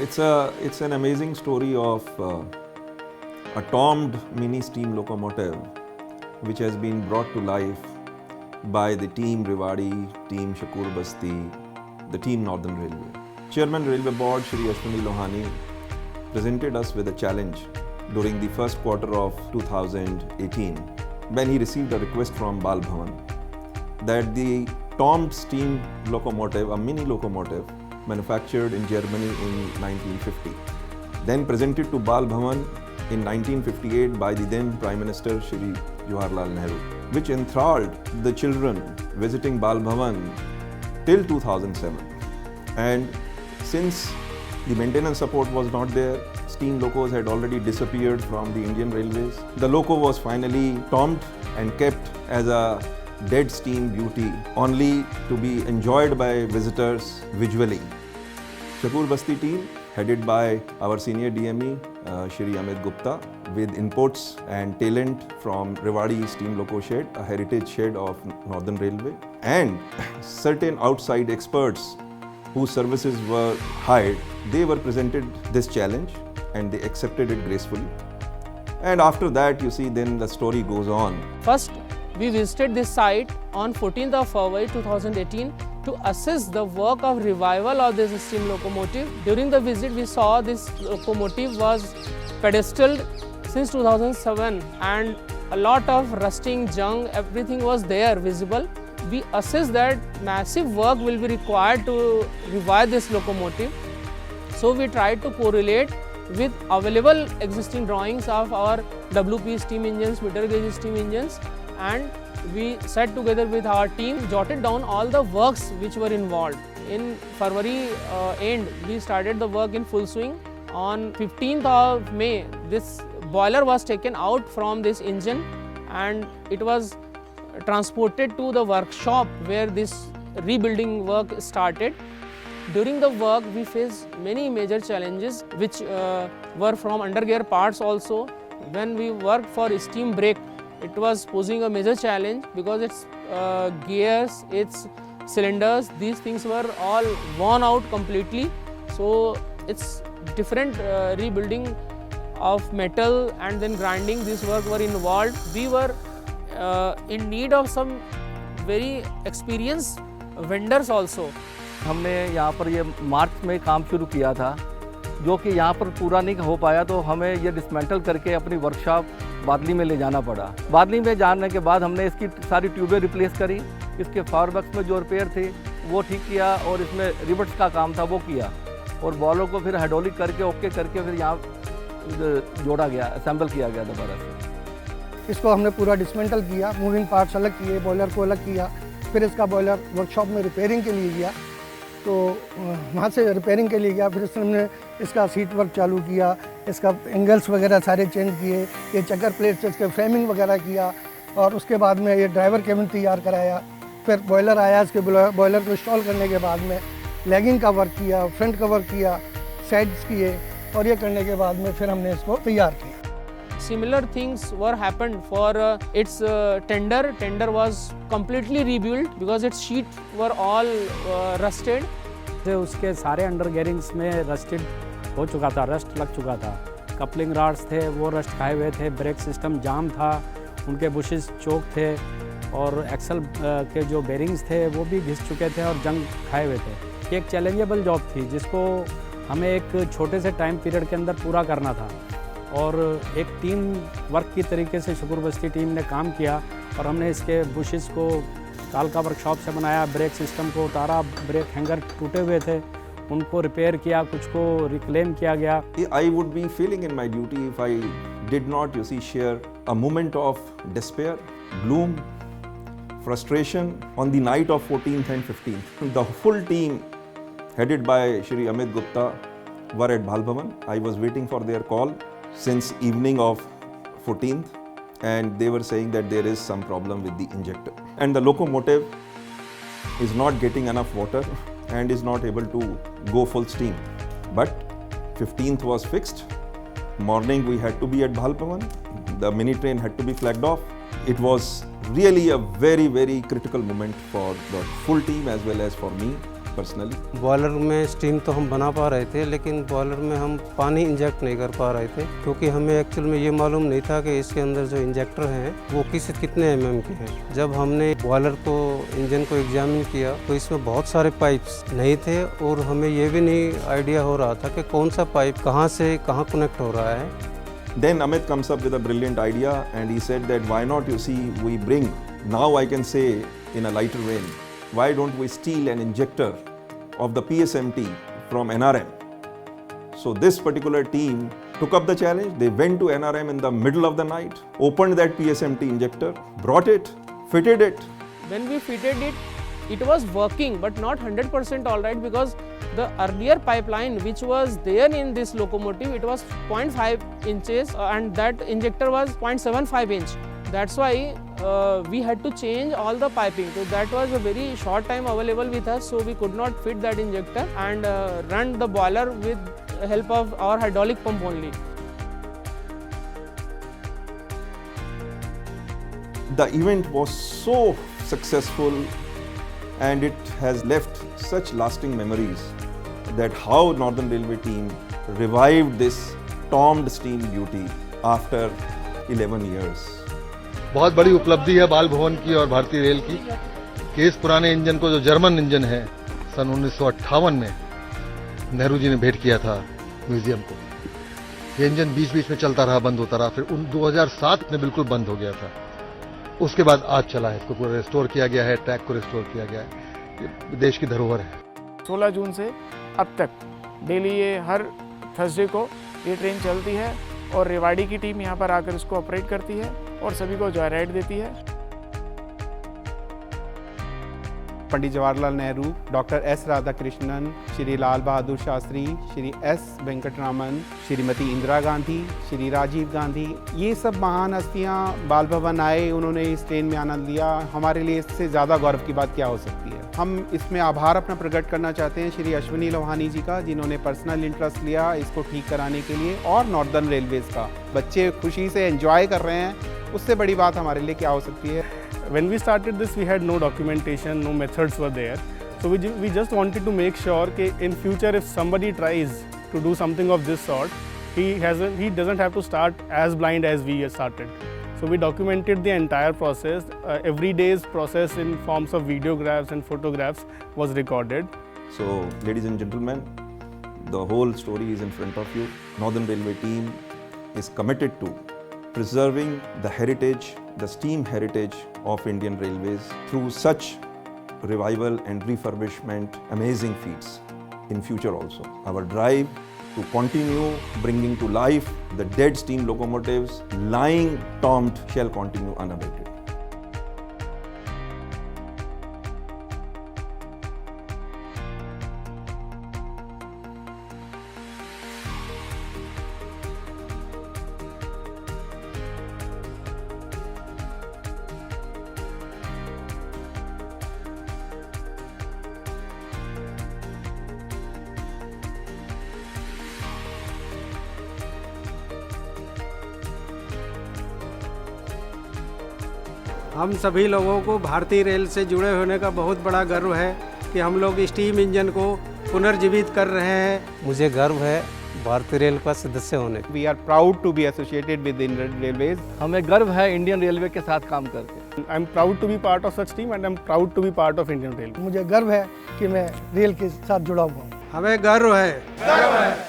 It's an amazing story of a tombed mini steam locomotive which has been brought to life by the team Rewari, team Shakur Basti, the team Northern Railway. Chairman Railway Board Shri Ashwini Lohani presented us with a challenge during the first quarter of 2018 when he received a request from Bal Bhavan that the tombed steam locomotive, a mini locomotive manufactured in Germany in 1950, then presented to Bal Bhavan in 1958 by the then Prime Minister Shri Jawaharlal Nehru, which enthralled the children visiting Bal Bhavan till 2007. And since the maintenance support was not there, steam locos had already disappeared from the Indian Railways. The loco was finally tombed and kept as a dead steam beauty, only to be enjoyed by visitors visually. Shakur Basti team, headed by our senior DME, Shri Amit Gupta, with inputs and talent from Rewari Steam Loco Shed, a heritage shed of Northern Railway, and certain outside experts whose services were hired, they were presented this challenge and they accepted it gracefully. And after that, you see, then the story goes on. First, we visited this site on 14th of February 2018 to assess the work of revival of this steam locomotive. During the visit, we saw this locomotive was pedestaled since 2007 and a lot of rusting junk, everything was there visible. We assessed that massive work will be required to revive this locomotive. So we tried to correlate with available existing drawings of our WP steam engines, meter gauge steam engines, and we sat together with our team, jotted down all the works which were involved. In February end, we started the work in full swing. On 15th of May, this boiler was taken out from this engine and it was transported to the workshop where this rebuilding work started. During the work, we faced many major challenges which were from undergear parts also. When we worked for steam brake, it was posing a major challenge because its gears, its cylinders, these things were all worn out completely. So it's different rebuilding of metal and then grinding, this work were involved. We were in need of some very experienced vendors also. हमने यहाँ पर ये मार्च में काम शुरू किया था, जो कि यहाँ पर पूरा नहीं हो पाया, तो हमें ये डिसमेंटल करके अपनी वर्कशॉप बादली में ले जाना पड़ा। बादली में जाने के बाद हमने इसकी सारी ट्यूबें रिप्लेस करी, इसके फायरबक्स में जो रिपेयर थे वो ठीक किया और इसमें रिबट्स का काम था वो किया और बॉलों को फिर हाइड्रोलिक करके ओके करके फिर यहाँ जोड़ा गया, असेंबल किया गया दोबारा से। इसको हमने पूरा डिसमेंटल किया, मूविंग पार्ट्स अलग किए, बॉयलर को अलग किया, फिर इसका बॉयलर वर्कशॉप में रिपेयरिंग के लिए गया, तो वहाँ से रिपेयरिंग के लिए गया। फिर हमने इसका सीट वर्क चालू किया, इसका एंगल्स वगैरह सारे चेंज किए, ये चक्कर प्लेट से इसके फ्रेमिंग वगैरह किया और उसके बाद में ये ड्राइवर केबिन तैयार कराया। फिर बॉयलर आया, इसके बॉयलर को इंस्टॉल करने के बाद में लैगिंग का वर्क किया, फ्रंट का वर्क किया, साइड्स किए और ये करने के बाद में फिर हमने इसको तैयार किया। Similar things were happened for its tender. Tender was completely rebuilt because its sheet were all rusted. उसके सारे अंडर गेयरिंग्स में रस्टेड हो चुका था, रस्ट लग चुका था। कपलिंग राड्स थे वो रस्ट खाए हुए थे, ब्रेक सिस्टम जाम था, उनके बुशेस चोक थे और एक्सल के जो बेरिंग्स थे वो भी घिस चुके थे और जंग खाए हुए थे। एक चैलेंजेबल जॉब थी जिसको हमें एक छोटे से टाइम पीरियड के अंदर पूरा करना था और एक टीम वर्क की तरीके से शकुर बस्ती टीम ने काम किया और हमने इसके बुशेस को कालका वर्कशॉप से बनाया, ब्रेक सिस्टम को उतारा, ब्रेक हैंगर टूटे हुए थे उनको रिपेयर किया, कुछ को रिक्लेम किया गया। I would be failing in my duty if I did not, you see, share a moment of despair, gloom, frustration on the night of 14th and 15th. The full team headed by Shri Amit Gupta were at Bal Bhavan. I was waiting for their call since evening of 14th and they were saying that there is some problem with the injector and the locomotive is not getting enough water and is not able to go full steam. But 15th was fixed. Morning we had to be at Bal Bhavan. The mini train had to be flagged off. It was really a very, very critical moment for the full team as well as for me. personally. Boiler में steam तो हम बना पा रहे थे, लेकिन boiler में हम पानी इंजेक्ट नहीं कर पा रहे थे, क्योंकि हमें एक्चुअल में ये मालूम नहीं था कि इसके अंदर जो इंजेक्टर हैं वो कितने mm के हैं। जब हमने बॉयलर को इंजन को एग्जामिन किया तो इसमें बहुत सारे पाइप्स नहीं थे और हमें ये भी नहीं आइडिया हो रहा था कि कौन सा पाइप कहाँ से कहाँ कनेक्ट हो रहा है। Then Amit comes up with a brilliant idea and he said that why not, you see, we bring, now I can say in a lighter vein, why don't we steal an injector of the PSMT from NRM? So this particular team took up the challenge. They went to NRM in the middle of the night, opened that PSMT injector, brought it, fitted it. When we fitted it, it was working but not 100% alright, because the earlier pipeline which was there in this locomotive, it was 0.5 inches and that injector was 0.75 inch. That's why we had to change all the piping. So that was a very short time available with us, so we could not fit that injector and run the boiler with help of our hydraulic pump only. The event was so successful and it has left such lasting memories that how Northern Railway team revived this tombed steam beauty after 11 years. बहुत बड़ी उपलब्धि है बाल भवन की और भारतीय rail की कि इस पुराने इंजन को, जो जर्मन इंजन है, सन 1958 में नेहरू जी ने भेंट किया था म्यूजियम को। ये इंजन बीच-बीच में चलता रहा, बंद होता रहा, फिर 2007 में बिल्कुल बंद हो गया था। उसके बाद आज चला है, इसको पूरा रिस्टोर किया गया है, ट्रैक को रिस्टोर किया गया है। ये देश की धरोहर है। 16 जून से अब तक डेली ये हर थर्सडे को ये ट्रेन चलती है और रेवाड़ी की टीम यहाँ पर आकर इसको ऑपरेट करती है और सभी को जॉय राइड देती है। Pandit Jawaharlal Nehru, doctor S Radhakrishnan, Shri Lal Bahadur Shastri, Shri S Venkataraman, Shrimati Indira Gandhi, Shri Rajiv Gandhi, ये सब महान हस्तियां बाल भवन आए, उन्होंने इस ट्रेन में आनंद लिया। हमारे लिए इससे ज़्यादा गौरव की बात क्या हो सकती है। हम इसमें आभार अपना प्रकट करना चाहते हैं श्री अश्विनी लोहानी जी का, जिन्होंने पर्सनल इंटरेस्ट लिया इसको ठीक कराने के लिए, और नॉर्दर्न रेलवेज़ का। बच्चे खुशी से एंजॉय कर रहे हैं, उससे बड़ी बात हमारे लिए क्या हो सकती है। When we started this, we had no documentation, no methods were there. So we just wanted to make sure that in future, if somebody tries to do something of this sort, he doesn't have to start as blind as we started. So we documented the entire process. Every day's process in forms of videographs and photographs was recorded. So, ladies and gentlemen, the whole story is in front of you. Northern Railway team is committed to preserving the heritage, the steam heritage of Indian Railways through such revival and refurbishment, amazing feats in future also. Our drive to continue bringing to life the dead steam locomotives lying tombed shall continue unabated. हम सभी लोगों को भारतीय rail से जुड़े होने का बहुत बड़ा गर्व है कि हम लोग स्टीम इंजन को पुनर्जीवित कर रहे हैं। मुझे गर्व है भारतीय रेल का सदस्य होने का। We are proud to be associated with Indian Railways. हमें गर्व है इंडियन रेलवे के साथ काम करके। I'm proud to be part of such team and I'm proud to be part of Indian Railways. मुझे गर्व है कि मैं रेल के साथ जुड़ा हुआ हूँ। हमें गर्व है।